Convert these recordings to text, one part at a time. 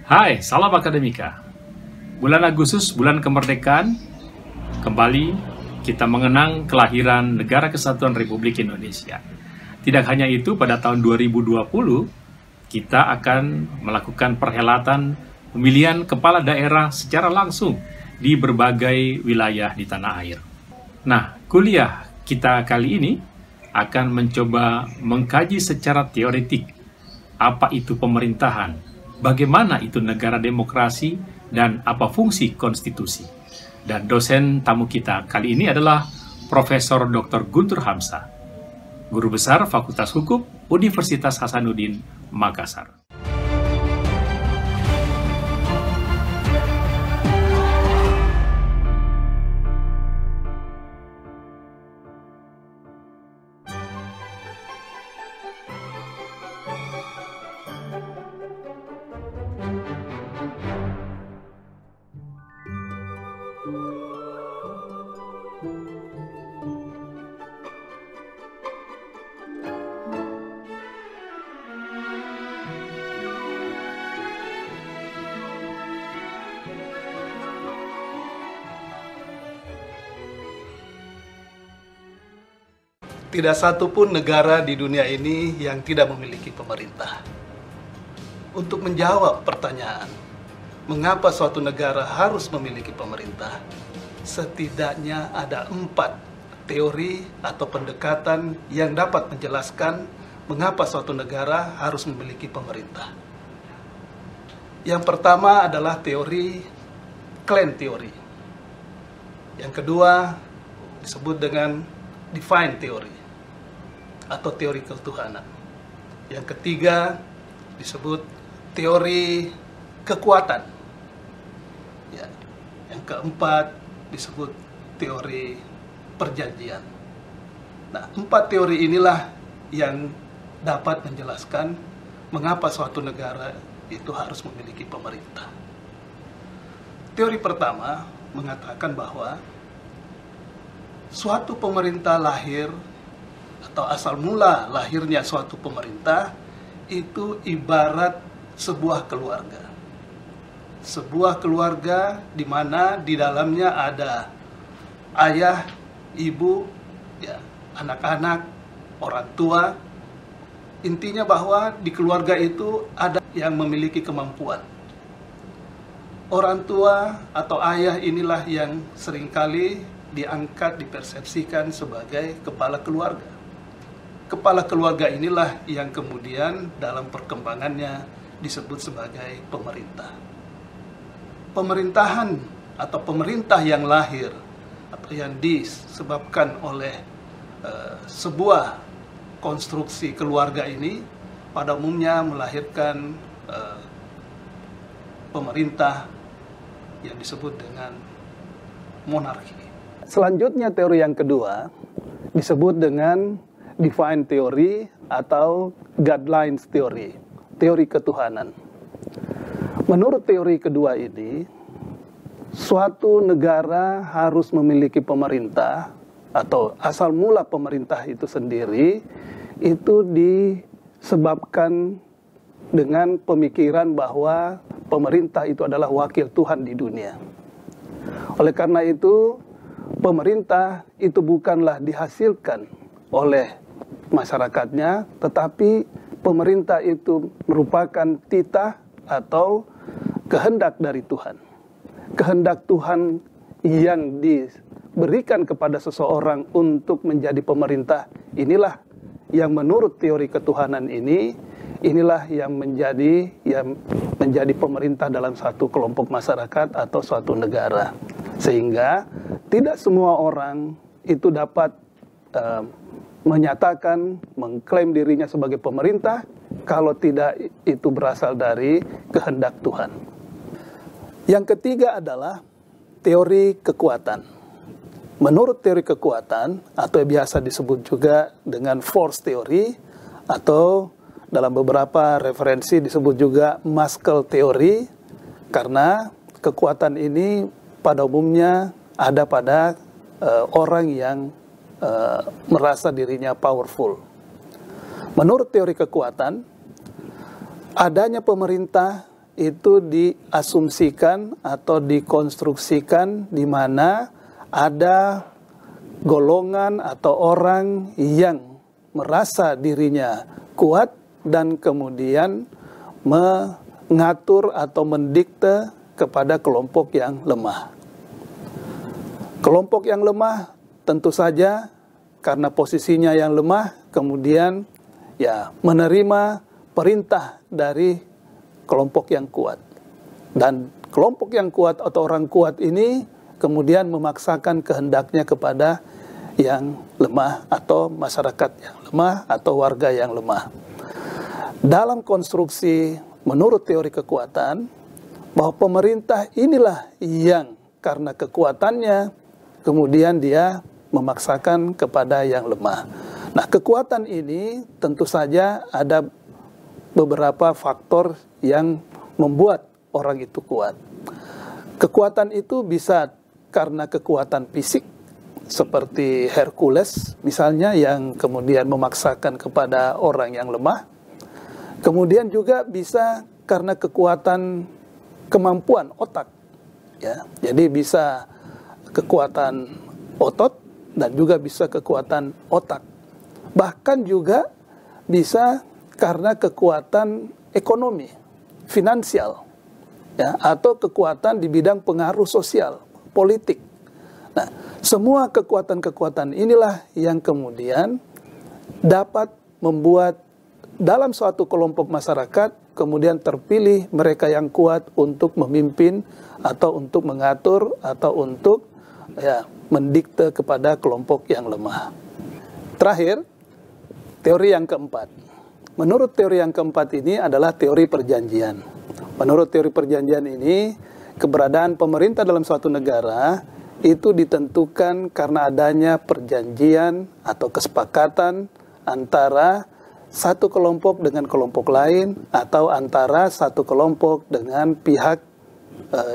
Hai, salam akademika. Bulan Agustus, bulan kemerdekaan, kembali kita mengenang kelahiran Negara Kesatuan Republik Indonesia. Tidak hanya itu, pada tahun 2020, kita akan melakukan perhelatan pemilihan kepala daerah secara langsung di berbagai wilayah di tanah air. Nah, kuliah kita kali ini akan mencoba mengkaji secara teoretik apa itu pemerintahan, bagaimana itu negara demokrasi, dan apa fungsi konstitusi. Dan dosen tamu kita kali ini adalah Profesor Dr. Guntur Hamzah, Guru Besar Fakultas Hukum Universitas Hasanuddin, Makassar. Tidak satu pun negara di dunia ini yang tidak memiliki pemerintah. Untuk menjawab pertanyaan, mengapa suatu negara harus memiliki pemerintah? Setidaknya ada 4 teori atau pendekatan yang dapat menjelaskan mengapa suatu negara harus memiliki pemerintah. Yang pertama adalah teori clan theory. Yang kedua disebut dengan divine theory atau teori ketuhanan. Yang ketiga disebut teori kekuatan. Ya. Yang keempat disebut teori perjanjian. Nah, 4 teori inilah yang dapat menjelaskan mengapa suatu negara itu harus memiliki pemerintah. Teori pertama mengatakan bahwa suatu pemerintah lahir atau asal mula lahirnya suatu pemerintah itu ibarat sebuah keluarga. Sebuah keluarga di mana di dalamnya ada ayah, ibu, ya, anak-anak, orang tua. Intinya bahwa di keluarga itu ada yang memiliki kemampuan. Orang tua atau ayah inilah yang seringkali diangkat, dipersepsikan sebagai kepala keluarga. Kepala keluarga inilah yang kemudian dalam perkembangannya disebut sebagai pemerintah. Pemerintahan atau pemerintah yang lahir atau yang disebabkan oleh sebuah konstruksi keluarga ini pada umumnya melahirkan pemerintah yang disebut dengan monarki. Selanjutnya teori yang kedua disebut dengan divine theory atau guidelines theory, teori ketuhanan. Menurut teori kedua ini, suatu negara harus memiliki pemerintah atau asal mula pemerintah itu sendiri itu disebabkan dengan pemikiran bahwa pemerintah itu adalah wakil Tuhan di dunia. Oleh karena itu, pemerintah itu bukanlah dihasilkan oleh masyarakatnya, tetapi pemerintah itu merupakan titah atau kehendak dari Tuhan. Kehendak Tuhan yang diberikan kepada seseorang untuk menjadi pemerintah, inilah yang menurut teori ketuhanan ini, inilah yang menjadi pemerintah dalam satu kelompok masyarakat atau suatu negara. Sehingga tidak semua orang itu dapat menyatakan, mengklaim dirinya sebagai pemerintah kalau tidak itu berasal dari kehendak Tuhan. Yang ketiga adalah teori kekuatan. Menurut teori kekuatan, atau biasa disebut juga dengan force theory, atau dalam beberapa referensi disebut juga muscle theory, karena kekuatan ini pada umumnya ada pada orang yang merasa dirinya powerful. Menurut teori kekuatan, adanya pemerintah itu diasumsikan atau dikonstruksikan di mana ada golongan atau orang yang merasa dirinya kuat dan kemudian mengatur atau mendikte kepada kelompok yang lemah. Kelompok yang lemah tentu saja karena posisinya yang lemah kemudian menerima perintah dari kelompok yang kuat. Dan kelompok yang kuat atau orang kuat ini kemudian memaksakan kehendaknya kepada yang lemah atau masyarakat yang lemah atau warga yang lemah. Dalam konstruksi menurut teori kekuatan, bahwa pemerintah inilah yang karena kekuatannya kemudian dia memaksakan kepada yang lemah. Nah, kekuatan ini tentu saja ada beberapa faktor yang membuat orang itu kuat. Kekuatan itu bisa karena kekuatan fisik, seperti Hercules misalnya yang kemudian memaksakan kepada orang yang lemah. Kemudian juga bisa karena kekuatan kemampuan otak, ya. Jadi bisa kekuatan otot dan juga bisa kekuatan otak. Bahkan juga bisa karena kekuatan ekonomi, finansial, ya, atau kekuatan di bidang pengaruh sosial, politik. Nah, semua kekuatan-kekuatan inilah yang kemudian dapat membuat dalam suatu kelompok masyarakat kemudian terpilih mereka yang kuat untuk memimpin atau untuk mengatur atau untuk mendikte kepada kelompok yang lemah. Terakhir, teori yang keempat. Menurut teori yang keempat ini adalah teori perjanjian. Menurut teori perjanjian ini, keberadaan pemerintah dalam suatu negara itu ditentukan karena adanya perjanjian atau kesepakatan antara satu kelompok dengan kelompok lain atau antara satu kelompok dengan pihak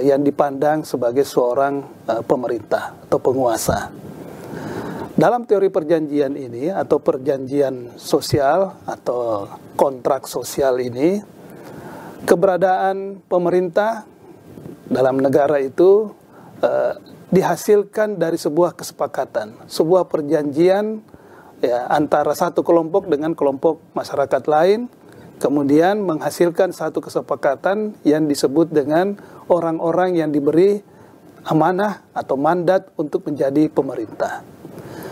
yang dipandang sebagai seorang pemerintah atau penguasa. Dalam teori perjanjian ini atau perjanjian sosial atau kontrak sosial ini, keberadaan pemerintah dalam negara itu dihasilkan dari sebuah kesepakatan, sebuah perjanjian antara satu kelompok dengan kelompok masyarakat lain, kemudian menghasilkan satu kesepakatan yang disebut dengan orang-orang yang diberi amanah atau mandat untuk menjadi pemerintah.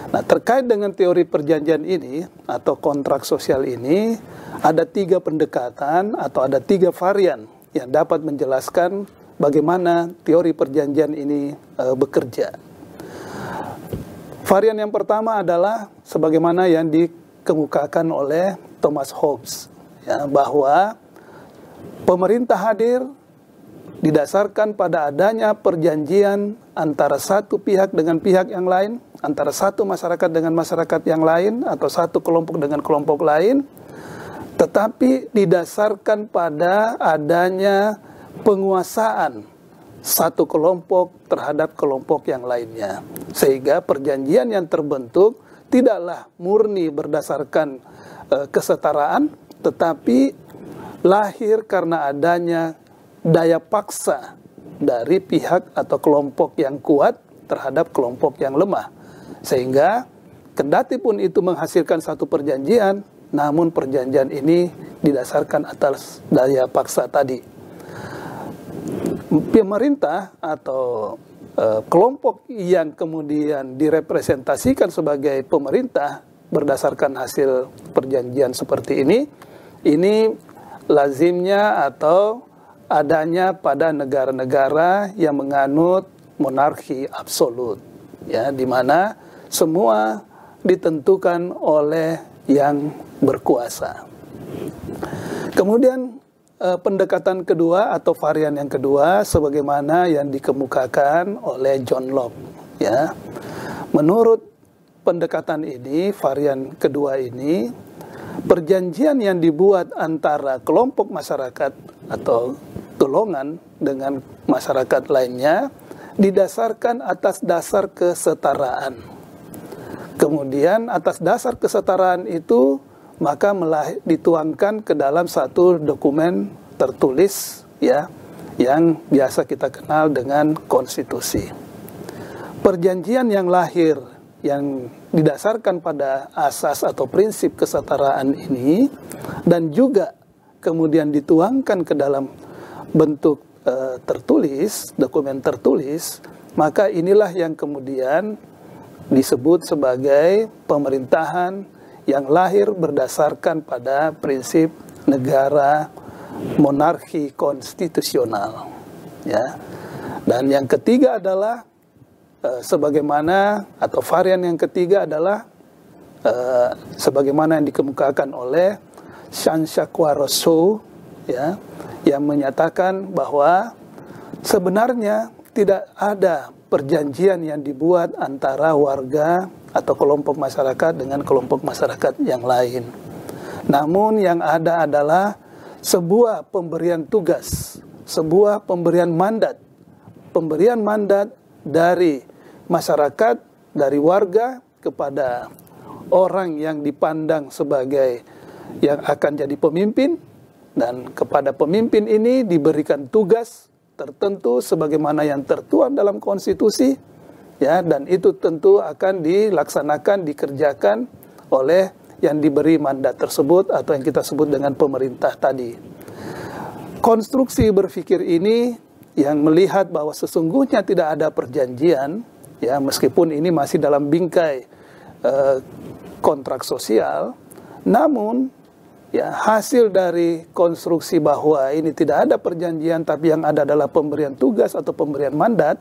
Nah, terkait dengan teori perjanjian ini atau kontrak sosial ini, ada 3 pendekatan atau ada 3 varian yang dapat menjelaskan bagaimana teori perjanjian ini bekerja. Varian yang pertama adalah sebagaimana yang dikemukakan oleh Thomas Hobbes, ya, bahwa pemerintah hadir didasarkan pada adanya perjanjian antara satu pihak dengan pihak yang lain, antara satu masyarakat dengan masyarakat yang lain, atau satu kelompok dengan kelompok lain, tetapi didasarkan pada adanya penguasaan satu kelompok terhadap kelompok yang lainnya. Sehingga perjanjian yang terbentuk tidaklah murni berdasarkan kesetaraan, tetapi lahir karena adanya daya paksa dari pihak atau kelompok yang kuat terhadap kelompok yang lemah. Sehingga kendati pun itu menghasilkan satu perjanjian, namun perjanjian ini didasarkan atas daya paksa tadi. Pemerintah atau kelompok yang kemudian direpresentasikan sebagai pemerintah berdasarkan hasil perjanjian seperti ini lazimnya atau adanya pada negara-negara yang menganut monarki absolut, ya, di mana semua ditentukan oleh yang berkuasa. Kemudian pendekatan kedua atau varian yang kedua sebagaimana yang dikemukakan oleh John Locke, ya. Menurut pendekatan ini, varian kedua ini, perjanjian yang dibuat antara kelompok masyarakat atau golongan dengan masyarakat lainnya didasarkan atas dasar kesetaraan. Kemudian atas dasar kesetaraan itu maka dituangkan ke dalam satu dokumen tertulis ya, yang biasa kita kenal dengan konstitusi. Perjanjian yang lahir yang didasarkan pada asas atau prinsip kesetaraan ini dan juga kemudian dituangkan ke dalam bentuk tertulis, dokumen tertulis, maka inilah yang kemudian disebut sebagai pemerintahan yang lahir berdasarkan pada prinsip negara monarki konstitusional, ya. Dan yang ketiga adalah sebagaimana atau varian yang ketiga adalah sebagaimana yang dikemukakan oleh Sansakwa Rousseau, ya, yang menyatakan bahwa sebenarnya tidak ada perjanjian yang dibuat antara warga atau kelompok masyarakat dengan kelompok masyarakat yang lain. Namun yang ada adalah sebuah pemberian tugas, sebuah pemberian mandat dari masyarakat, dari warga kepada orang yang dipandang sebagai yang akan jadi pemimpin, dan kepada pemimpin ini diberikan tugas tertentu sebagaimana yang tertuang dalam konstitusi, ya, dan itu tentu akan dilaksanakan, dikerjakan oleh yang diberi mandat tersebut atau yang kita sebut dengan pemerintah tadi. Konstruksi berpikir ini yang melihat bahwa sesungguhnya tidak ada perjanjian, ya, meskipun ini masih dalam bingkai kontrak sosial, namun ya, hasil dari konstruksi bahwa ini tidak ada perjanjian tapi yang ada adalah pemberian tugas atau pemberian mandat,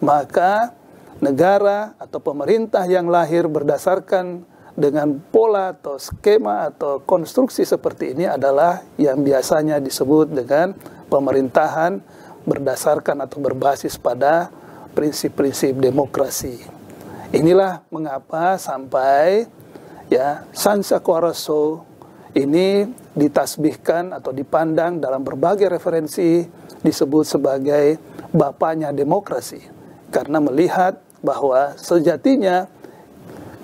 maka negara atau pemerintah yang lahir berdasarkan dengan pola atau skema atau konstruksi seperti ini adalah yang biasanya disebut dengan pemerintahan berdasarkan atau berbasis pada prinsip-prinsip demokrasi. Inilah mengapa sampai ya Sansakwa Rousseau ini ditasbihkan atau dipandang dalam berbagai referensi disebut sebagai bapaknya demokrasi, karena melihat bahwa sejatinya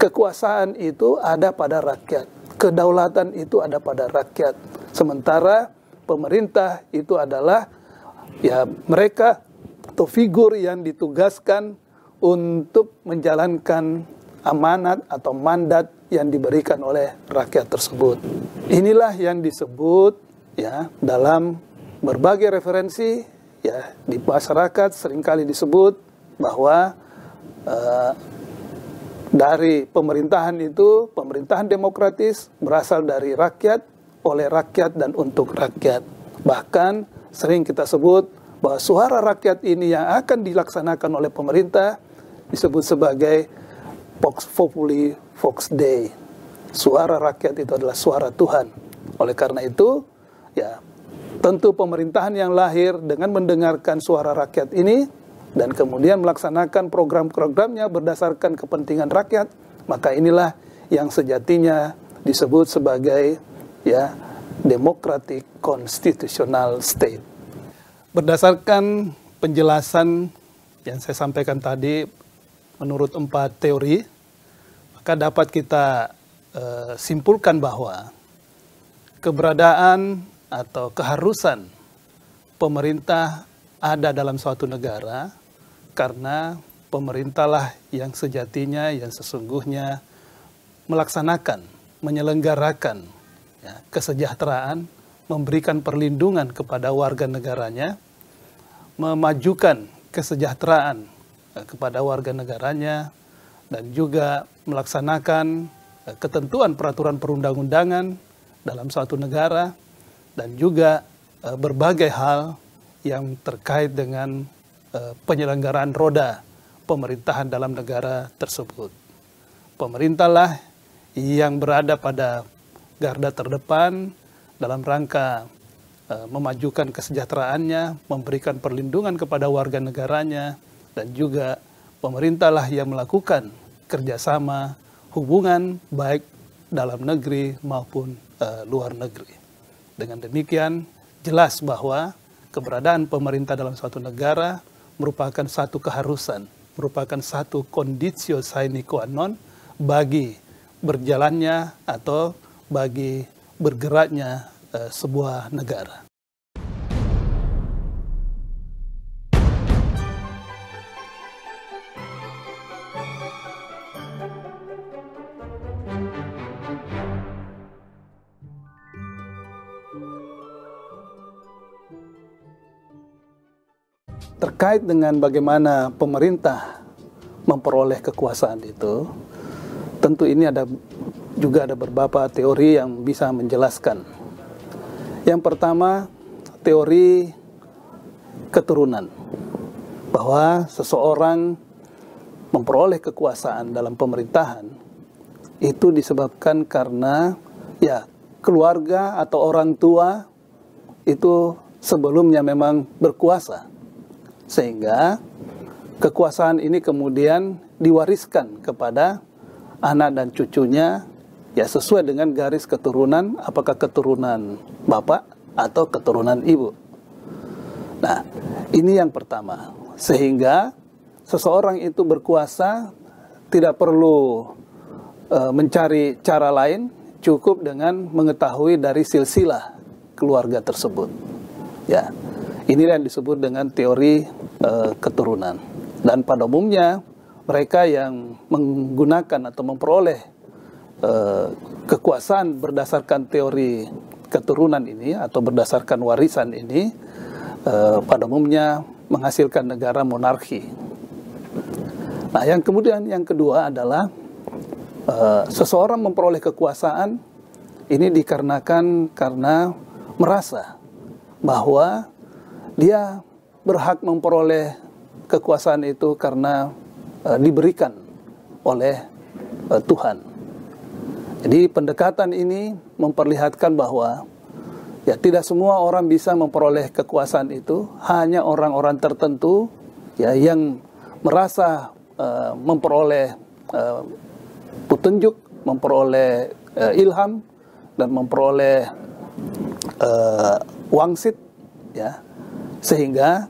kekuasaan itu ada pada rakyat, kedaulatan itu ada pada rakyat, sementara pemerintah itu adalah ya mereka atau figur yang ditugaskan untuk menjalankan amanat atau mandat yang diberikan oleh rakyat tersebut. Inilah yang disebut ya dalam berbagai referensi ya di masyarakat seringkali disebut bahwa dari pemerintahan itu, pemerintahan demokratis berasal dari rakyat, oleh rakyat dan untuk rakyat. Bahkan sering kita sebut bahwa suara rakyat ini yang akan dilaksanakan oleh pemerintah disebut sebagai Vox Populi, Vox Dei. Suara rakyat itu adalah suara Tuhan. Oleh karena itu, ya tentu pemerintahan yang lahir dengan mendengarkan suara rakyat ini dan kemudian melaksanakan program-programnya berdasarkan kepentingan rakyat, maka inilah yang sejatinya disebut sebagai ya democratic constitutional state. Berdasarkan penjelasan yang saya sampaikan tadi menurut 4 teori, maka dapat kita simpulkan bahwa keberadaan atau keharusan pemerintah ada dalam suatu negara karena pemerintahlah yang sejatinya, yang sesungguhnya melaksanakan, menyelenggarakan ya, kesejahteraan, memberikan perlindungan kepada warga negaranya, memajukan kesejahteraan kepada warga negaranya, dan juga melaksanakan ketentuan peraturan perundang-undangan dalam suatu negara, dan juga berbagai hal yang terkait dengan penyelenggaraan roda pemerintahan dalam negara tersebut. Pemerintahlah yang berada pada garda terdepan dalam rangka memajukan kesejahteraannya, memberikan perlindungan kepada warga negaranya, dan juga pemerintahlah yang melakukan kerjasama hubungan baik dalam negeri maupun luar negeri. Dengan demikian, jelas bahwa keberadaan pemerintah dalam suatu negara merupakan satu keharusan, merupakan satu conditio sine qua non bagi berjalannya atau bagi bergeraknya sebuah negara. terkait dengan bagaimana pemerintah memperoleh kekuasaan itu, tentu ini juga ada beberapa teori yang bisa menjelaskan. Yang pertama, teori keturunan, bahwa seseorang memperoleh kekuasaan dalam pemerintahan itu disebabkan karena keluarga atau orang tua itu sebelumnya memang berkuasa, sehingga kekuasaan ini kemudian diwariskan kepada anak dan cucunya sesuai dengan garis keturunan, apakah keturunan bapak atau keturunan ibu. Nah, ini yang pertama, sehingga seseorang itu berkuasa tidak perlu mencari cara lain, cukup dengan mengetahui dari silsilah keluarga tersebut. Ya, inilah yang disebut dengan teori keturunan. Dan pada umumnya mereka yang menggunakan atau memperoleh kekuasaan berdasarkan teori keturunan ini atau berdasarkan warisan ini pada umumnya menghasilkan negara monarki. Nah, yang kedua adalah seseorang memperoleh kekuasaan ini dikarenakan karena merasa bahwa dia berhak memperoleh kekuasaan itu karena diberikan oleh Tuhan. Jadi pendekatan ini memperlihatkan bahwa tidak semua orang bisa memperoleh kekuasaan itu, hanya orang-orang tertentu yang merasa memperoleh petunjuk, memperoleh ilham, dan memperoleh wangsit, sehingga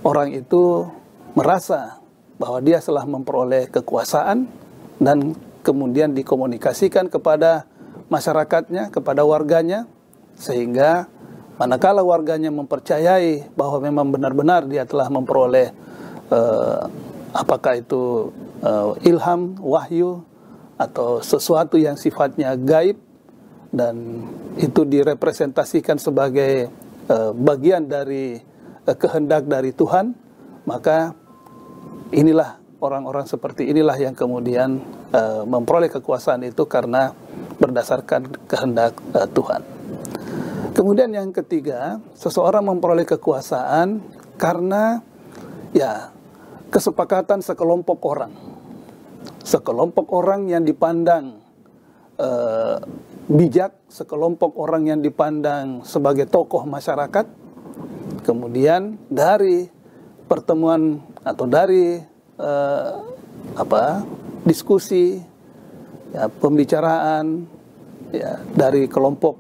orang itu merasa bahwa dia telah memperoleh kekuasaan dan kemudian dikomunikasikan kepada masyarakatnya, kepada warganya, sehingga manakala warganya mempercayai bahwa memang benar-benar dia telah memperoleh apakah itu ilham, wahyu, atau sesuatu yang sifatnya gaib, dan itu direpresentasikan sebagai bagian dari kehendak dari Tuhan, maka inilah orang-orang seperti inilah yang kemudian memperoleh kekuasaan itu karena berdasarkan kehendak Tuhan. Kemudian yang ketiga, seseorang memperoleh kekuasaan karena kesepakatan sekelompok orang. Sekelompok orang yang dipandang bijak, sekelompok orang yang dipandang sebagai tokoh masyarakat. Kemudian dari pertemuan atau dari diskusi, pembicaraan dari kelompok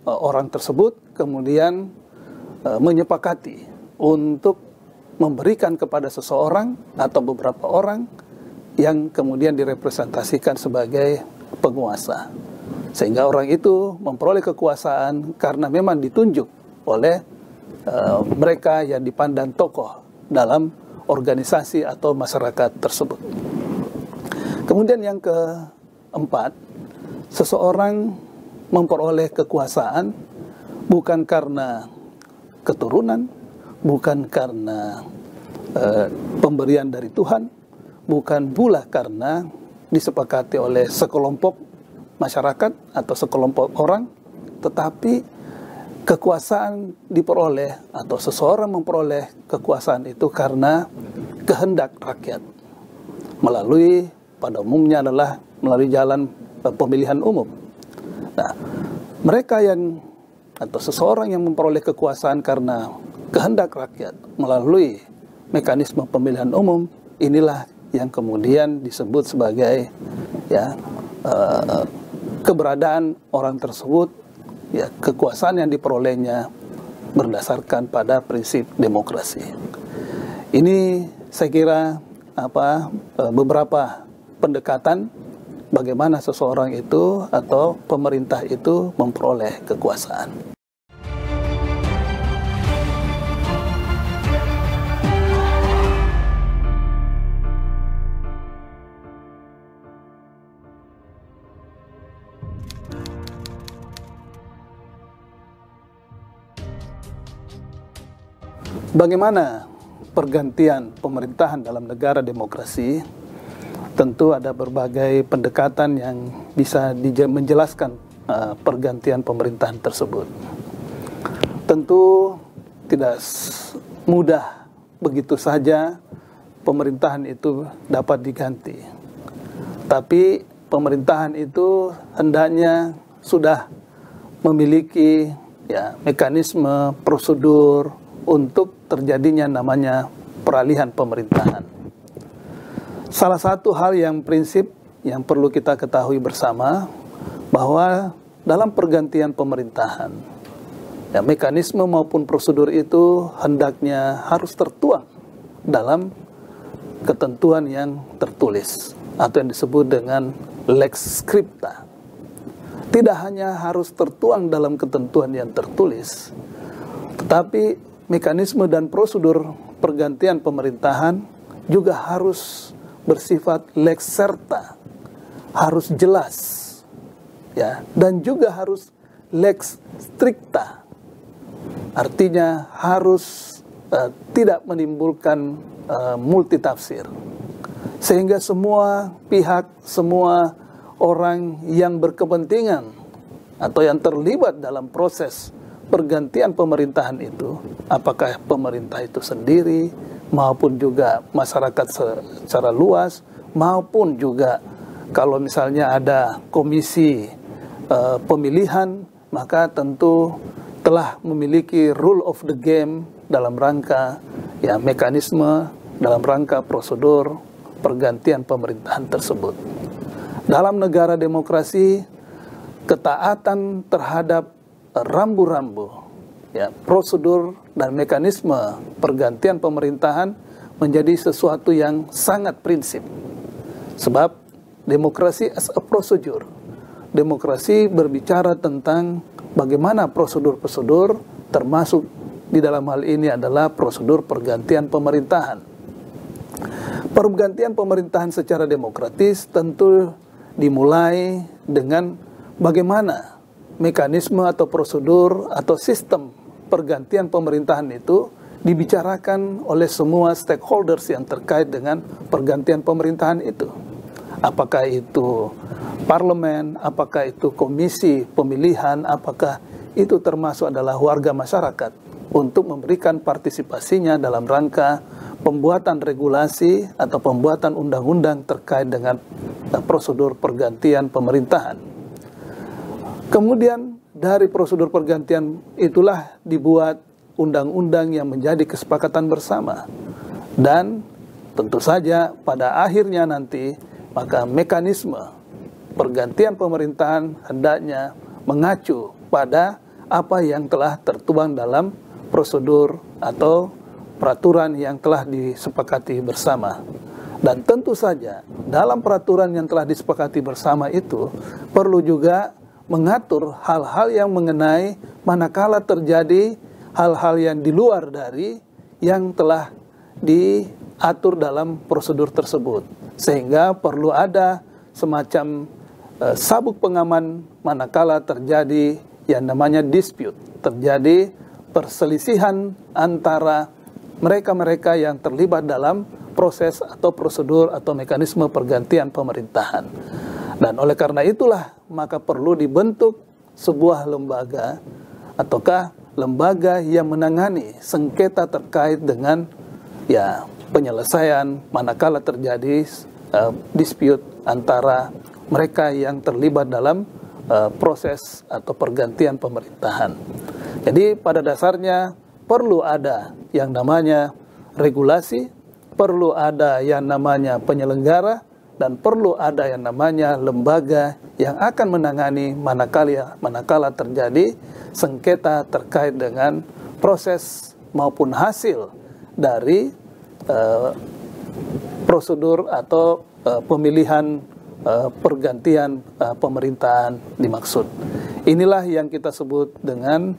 orang tersebut, kemudian menyepakati untuk memberikan kepada seseorang atau beberapa orang yang kemudian direpresentasikan sebagai penguasa, sehingga orang itu memperoleh kekuasaan karena memang ditunjuk oleh mereka yang dipandang tokoh dalam organisasi atau masyarakat tersebut. Kemudian yang keempat, seseorang memperoleh kekuasaan bukan karena keturunan, bukan karena pemberian dari Tuhan, bukan pula karena disepakati oleh sekelompok masyarakat atau sekelompok orang, tetapi kekuasaan diperoleh atau seseorang memperoleh kekuasaan itu karena kehendak rakyat, melalui pada umumnya adalah melalui jalan pemilihan umum. Nah, mereka yang atau seseorang yang memperoleh kekuasaan karena kehendak rakyat melalui mekanisme pemilihan umum, inilah yang kemudian disebut sebagai keberadaan orang tersebut, kekuasaan yang diperolehnya berdasarkan pada prinsip demokrasi. Ini saya kira beberapa pendekatan bagaimana seseorang itu atau pemerintah itu memperoleh kekuasaan. Bagaimana pergantian pemerintahan dalam negara demokrasi, tentu ada berbagai pendekatan yang bisa menjelaskan pergantian pemerintahan tersebut. Tentu tidak mudah begitu saja pemerintahan itu dapat diganti. Tapi pemerintahan itu hendaknya sudah memiliki mekanisme, prosedur untuk terjadinya namanya peralihan pemerintahan. Salah satu hal yang prinsip yang perlu kita ketahui bersama bahwa dalam pergantian pemerintahan, mekanisme maupun prosedur itu hendaknya harus tertuang dalam ketentuan yang tertulis atau yang disebut dengan lex scripta. Tidak hanya harus tertuang dalam ketentuan yang tertulis, tetapi mekanisme dan prosedur pergantian pemerintahan juga harus bersifat lex serta, harus jelas, dan juga harus lex stricta. Artinya harus tidak menimbulkan multitafsir, sehingga semua pihak, semua orang yang berkepentingan atau yang terlibat dalam proses pergantian pemerintahan itu, apakah pemerintah itu sendiri maupun juga masyarakat secara luas, maupun juga kalau misalnya ada komisi pemilihan, maka tentu telah memiliki rule of the game dalam rangka mekanisme, dalam rangka prosedur pergantian pemerintahan tersebut. Dalam negara demokrasi, ketaatan terhadap rambu-rambu, prosedur dan mekanisme pergantian pemerintahan menjadi sesuatu yang sangat prinsip. Sebab demokrasi as a procedure. Demokrasi berbicara tentang bagaimana prosedur-prosedur, termasuk di dalam hal ini adalah prosedur pergantian pemerintahan. Pergantian pemerintahan secara demokratis tentu dimulai dengan bagaimana mekanisme atau prosedur atau sistem pergantian pemerintahan itu dibicarakan oleh semua stakeholders yang terkait dengan pergantian pemerintahan itu. Apakah itu parlemen, apakah itu komisi pemilihan, apakah itu termasuk adalah warga masyarakat untuk memberikan partisipasinya dalam rangka pembuatan regulasi atau pembuatan undang-undang terkait dengan prosedur pergantian pemerintahan. Kemudian dari prosedur pergantian itulah dibuat undang-undang yang menjadi kesepakatan bersama. Dan tentu saja pada akhirnya nanti maka mekanisme pergantian pemerintahan hendaknya mengacu pada apa yang telah tertuang dalam prosedur atau peraturan yang telah disepakati bersama. Dan tentu saja dalam peraturan yang telah disepakati bersama itu perlu juga mengatur hal-hal yang mengenai manakala terjadi hal-hal yang di luar dari yang telah diatur dalam prosedur tersebut. Sehingga perlu ada semacam sabuk pengaman manakala terjadi yang namanya dispute, terjadi perselisihan antara mereka-mereka yang terlibat dalam proses atau prosedur atau mekanisme pergantian pemerintahan. Dan oleh karena itulah maka perlu dibentuk sebuah lembaga ataukah lembaga yang menangani sengketa terkait dengan penyelesaian manakala terjadi dispute antara mereka yang terlibat dalam proses atau pergantian pemerintahan. Jadi pada dasarnya perlu ada yang namanya regulasi, perlu ada yang namanya penyelenggara, dan perlu ada yang namanya lembaga yang akan menangani manakala terjadi sengketa terkait dengan proses maupun hasil dari prosedur atau pemilihan pergantian pemerintahan dimaksud. Inilah yang kita sebut dengan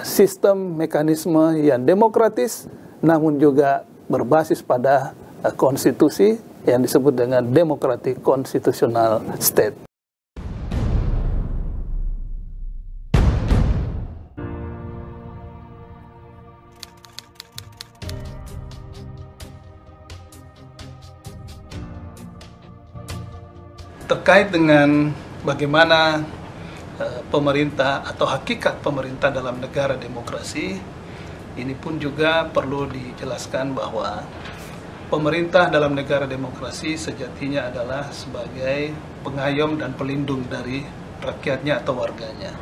sistem mekanisme yang demokratis namun juga berbasis pada konstitusi yang disebut dengan democratic constitutional state. terkait dengan bagaimana pemerintah atau hakikat pemerintah dalam negara demokrasi, ini pun juga perlu dijelaskan bahwa pemerintah dalam negara demokrasi sejatinya adalah sebagai pengayom dan pelindung dari rakyatnya atau warganya.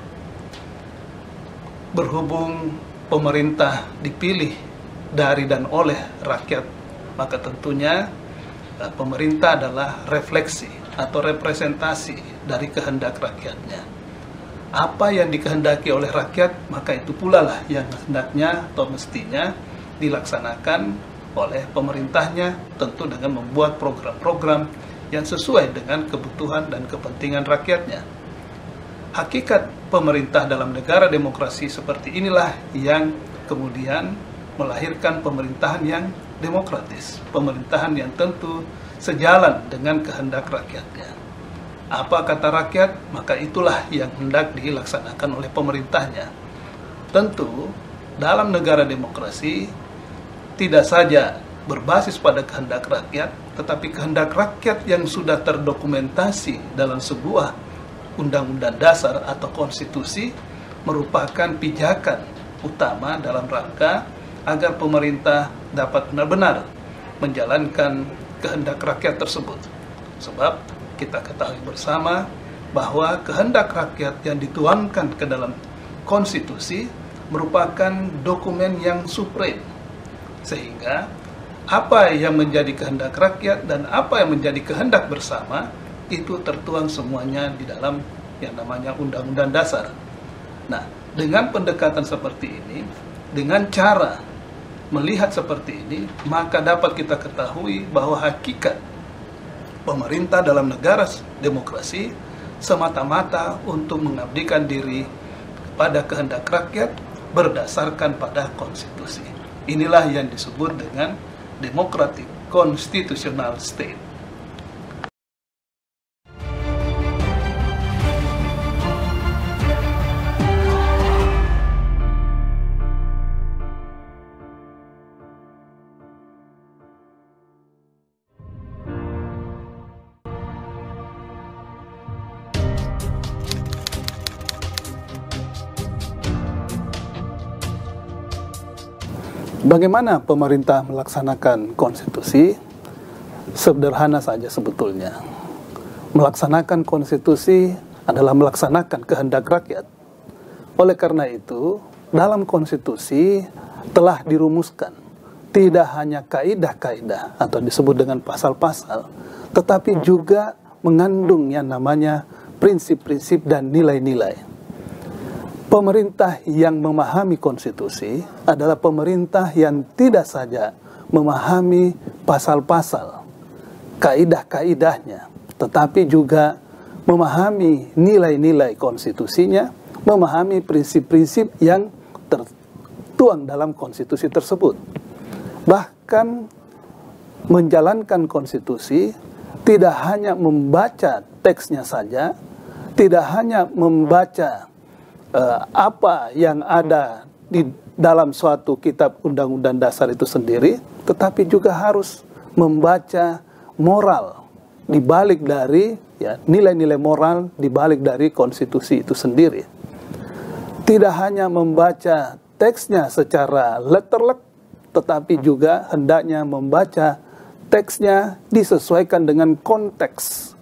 Berhubung pemerintah dipilih dari dan oleh rakyat, maka tentunya pemerintah adalah refleksi atau representasi dari kehendak rakyatnya. Apa yang dikehendaki oleh rakyat, maka itu pula lah yang hendaknya atau mestinya dilaksanakan oleh pemerintahnya, tentu dengan membuat program-program yang sesuai dengan kebutuhan dan kepentingan rakyatnya. Hakikat pemerintah dalam negara demokrasi seperti inilah yang kemudian melahirkan pemerintahan yang demokratis, pemerintahan yang tentu sejalan dengan kehendak rakyatnya. Apa kata rakyat, maka itulah yang hendak dilaksanakan oleh pemerintahnya. Tentu, dalam negara demokrasi, tidak saja berbasis pada kehendak rakyat, tetapi kehendak rakyat yang sudah terdokumentasi dalam sebuah undang-undang dasar atau konstitusi merupakan pijakan utama dalam rangka agar pemerintah dapat benar-benar menjalankan kehendak rakyat tersebut. Sebab kita ketahui bersama bahwa kehendak rakyat yang dituangkan ke dalam konstitusi merupakan dokumen yang supreme, sehingga apa yang menjadi kehendak rakyat dan apa yang menjadi kehendak bersama itu tertuang semuanya di dalam yang namanya undang-undang dasar. Nah, dengan pendekatan seperti ini, dengan cara melihat seperti ini, maka dapat kita ketahui bahwa hakikat pemerintah dalam negara demokrasi semata-mata untuk mengabdikan diri kepada kehendak rakyat berdasarkan pada konstitusi. Inilah yang disebut dengan democratic constitutional state. Bagaimana pemerintah melaksanakan konstitusi? Sederhana saja sebetulnya. Melaksanakan konstitusi adalah melaksanakan kehendak rakyat. Oleh karena itu, dalam konstitusi telah dirumuskan tidak hanya kaidah-kaidah atau disebut dengan pasal-pasal, tetapi juga mengandung yang namanya prinsip-prinsip dan nilai-nilai. Pemerintah yang memahami konstitusi adalah pemerintah yang tidak saja memahami pasal-pasal, kaidah-kaidahnya, tetapi juga memahami nilai-nilai konstitusinya, memahami prinsip-prinsip yang tertuang dalam konstitusi tersebut. Bahkan menjalankan konstitusi tidak hanya membaca teksnya saja, tidak hanya membaca apa yang ada di dalam suatu kitab undang-undang dasar itu sendiri, tetapi juga harus membaca moral di balik dari nilai-nilai moral di balik dari konstitusi itu sendiri. Tidak hanya membaca teksnya secara letterlek, tetapi juga hendaknya membaca teksnya disesuaikan dengan konteks,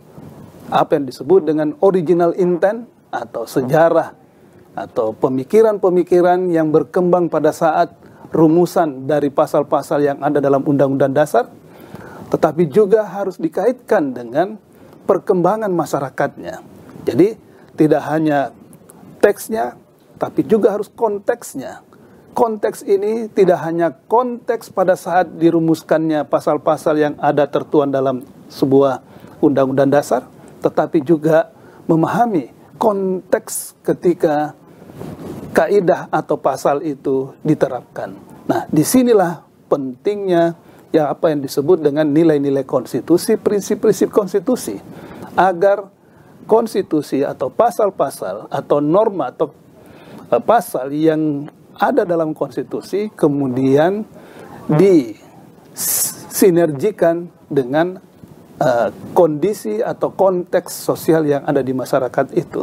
apa yang disebut dengan original intent atau sejarah atau pemikiran-pemikiran yang berkembang pada saat rumusan dari pasal-pasal yang ada dalam undang-undang dasar, tetapi juga harus dikaitkan dengan perkembangan masyarakatnya. Jadi tidak hanya teksnya, tapi juga harus konteksnya. Konteks ini tidak hanya konteks pada saat dirumuskannya pasal-pasal yang ada tertuang dalam sebuah undang-undang dasar, tetapi juga memahami konteks ketika kaidah atau pasal itu diterapkan. Nah, disinilah pentingnya apa yang disebut dengan nilai-nilai konstitusi, prinsip-prinsip konstitusi, agar konstitusi atau pasal-pasal atau norma atau pasal yang ada dalam konstitusi kemudian disinergikan dengan kondisi atau konteks sosial yang ada di masyarakat itu.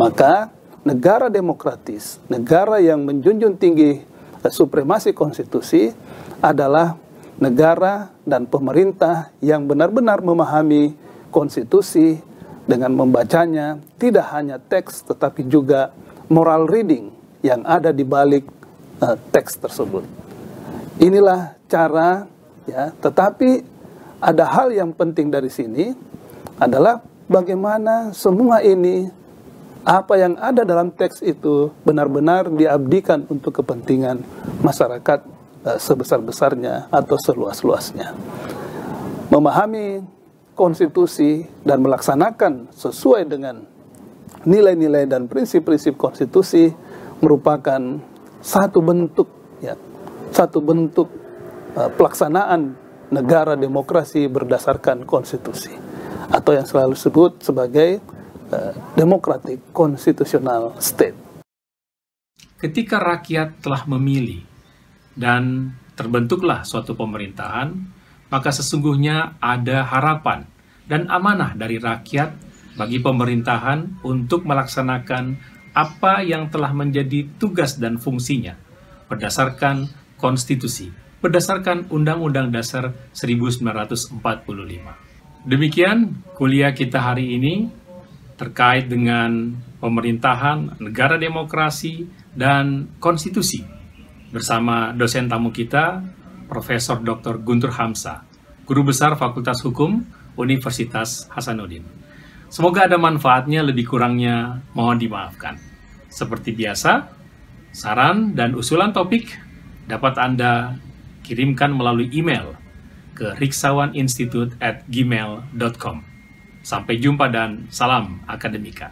Maka negara demokratis, negara yang menjunjung tinggi supremasi konstitusi adalah negara dan pemerintah yang benar-benar memahami konstitusi dengan membacanya, tidak hanya teks tetapi juga moral reading yang ada di balik teks tersebut. Inilah cara, ya, tetapi ada hal yang penting dari sini adalah bagaimana semua ini, apa yang ada dalam teks itu benar-benar diabdikan untuk kepentingan masyarakat sebesar-besarnya atau seluas-luasnya. Memahami konstitusi dan melaksanakan sesuai dengan nilai-nilai dan prinsip-prinsip konstitusi merupakan satu bentuk, ya, satu bentuk pelaksanaan negara demokrasi berdasarkan konstitusi, atau yang selalu disebut sebagai democratic constitutional state. Ketika rakyat telah memilih dan terbentuklah suatu pemerintahan, maka sesungguhnya ada harapan dan amanah dari rakyat bagi pemerintahan untuk melaksanakan apa yang telah menjadi tugas dan fungsinya berdasarkan konstitusi, berdasarkan Undang-Undang Dasar 1945. Demikian kuliah kita hari ini terkait dengan pemerintahan, negara demokrasi, dan konstitusi bersama dosen tamu kita, Profesor Dr. Guntur Hamzah, Guru Besar Fakultas Hukum Universitas Hasanuddin. Semoga ada manfaatnya, lebih kurangnya mohon dimaafkan. Seperti biasa, saran dan usulan topik dapat Anda kirimkan melalui email ke riksawaninstitute@gmail.com. Sampai jumpa dan salam akademika.